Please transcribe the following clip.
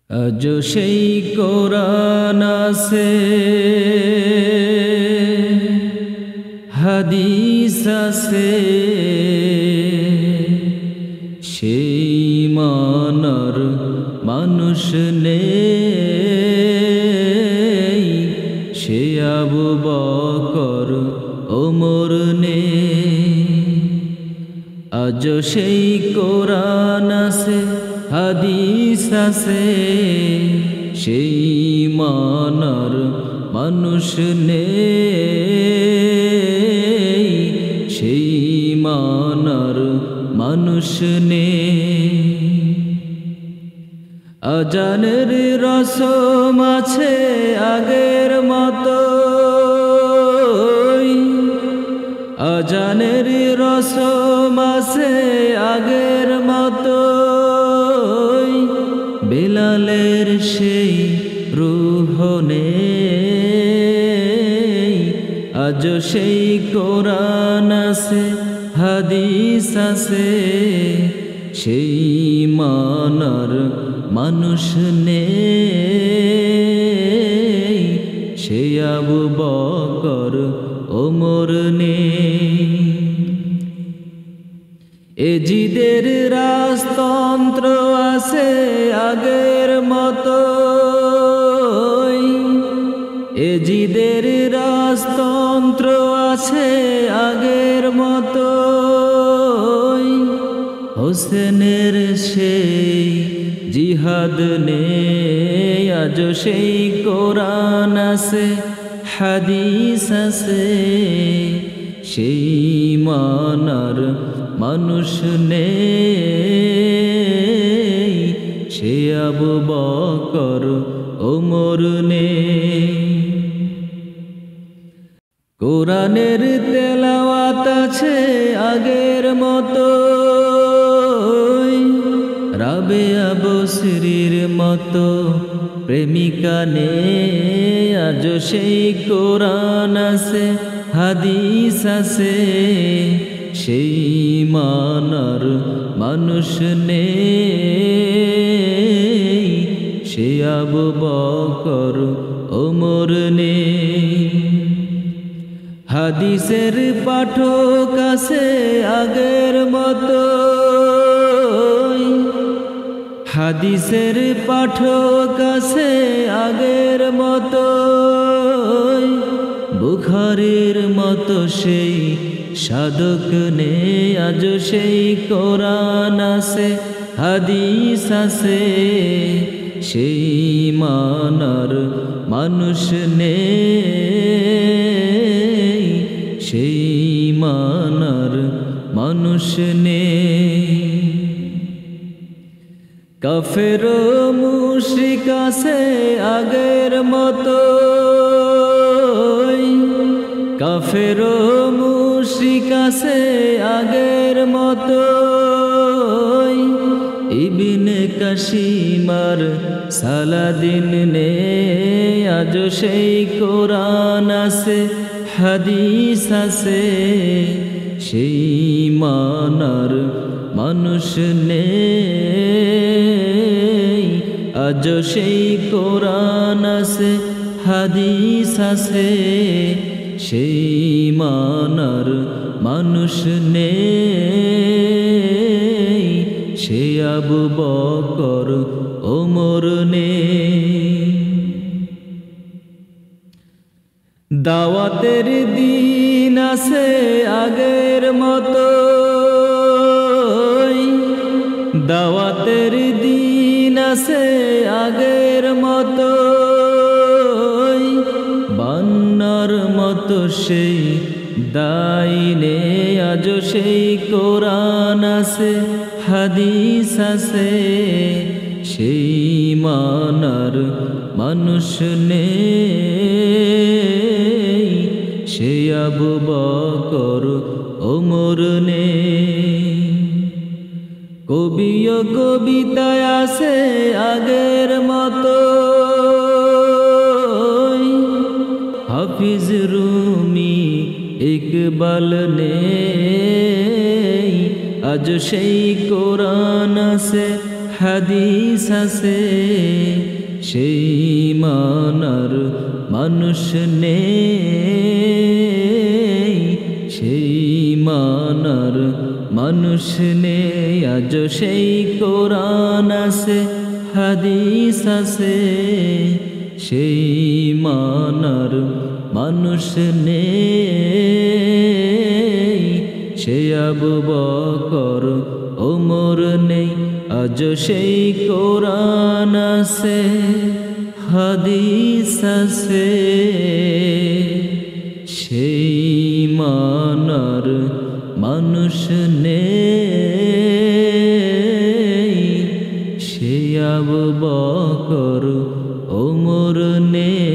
আজ সেই কোরআন আছে, হাদিস আছে, সেই মানার মানুষ নেই, সে আবু বকর ওমর নেই। আজ সেই কোরআন আছে, হাদিস আছে, সেই মানার মানুষ নেই, সেই মানার মানুষ নেই। আজানের রসম আছে আগের মতো, আজানের রসম আছে আগের মতো, বেলালের সেই রূহ নেই। আজ সেই কোরআন আছে, হাদিস আছে, সেই মানার মানুষ নেই, সে আবু বকর ওমর নেই। এজিদের রাজতন্ত্র আছে আগের মতো, এজিদের রাজতন্ত্র আছে আগের মতো, হোসেনের সেই জিহাদ নেই। আজ সেই কোরআন আছে, হাদিস আছে, সেই মানার মানুষ নেই, সে আবু বকর ওমর নেই। কোরআনের তেলাওয়াত আছে আগের মতো, রাবেয়া বসরির মতো প্রেমিকা নেই। আজ সেই কোরআন আছে, হাদিস আছে, সেই মানার মানুষ নেই, সে আবু বকর ওমর নেই। হাদিসের পাঠক আছে আগের মতো, হাদিসের পাঠক আছে আগের মতো, বুখারীর মতো সেই সাধক নেই। আজ সেই কোরআন আছে, হাদিস আছে, সেই মানার মানুষ নেই, সেই মানার মানুষ নেই। কাফের মুশরিক আছে আগের মতো, কাফের মুশরিক আছে আগের মতো, ইবনে কাশিমার সালাদিন নেই। আজ সেই কোরআন আছে, হাদিস আছে, সেই মানার মানুষ নেই। আজ সেই কোরআন আছে, হাদিস আছে, সেই মানার মানুষ নেই, সে আবু বকর ওমর নেই। দাওয়াতের দিন আছে আগের মতো, দাওয়াতের দিন আছে আগের মতো, বান্নার মতো সেই দায় নেই। আজ সেই কোরআন আছে, হাদিস আছে, সেই মানার মানুষ নেই, সে আবু বকর ওমর নেই। কবি ও কবিতায় আছে আগের মতো, হাফিজ রুমি ইকবাল নেই। আজ সেই কোরআন আছে, হাদিস আছে সেই মানার মানুষ নেই, সেই মানার মানুষ নেই। আজ সেই কোরআন আছে হাদিস আছে সেই মানার মানুষ নেই। সে আবু বকর ওমর নেই, আজ সেই কোরআন আছে হাদিস আছে সেই মানার মানুষ নেই। সে আবু বকর ওমর নেই।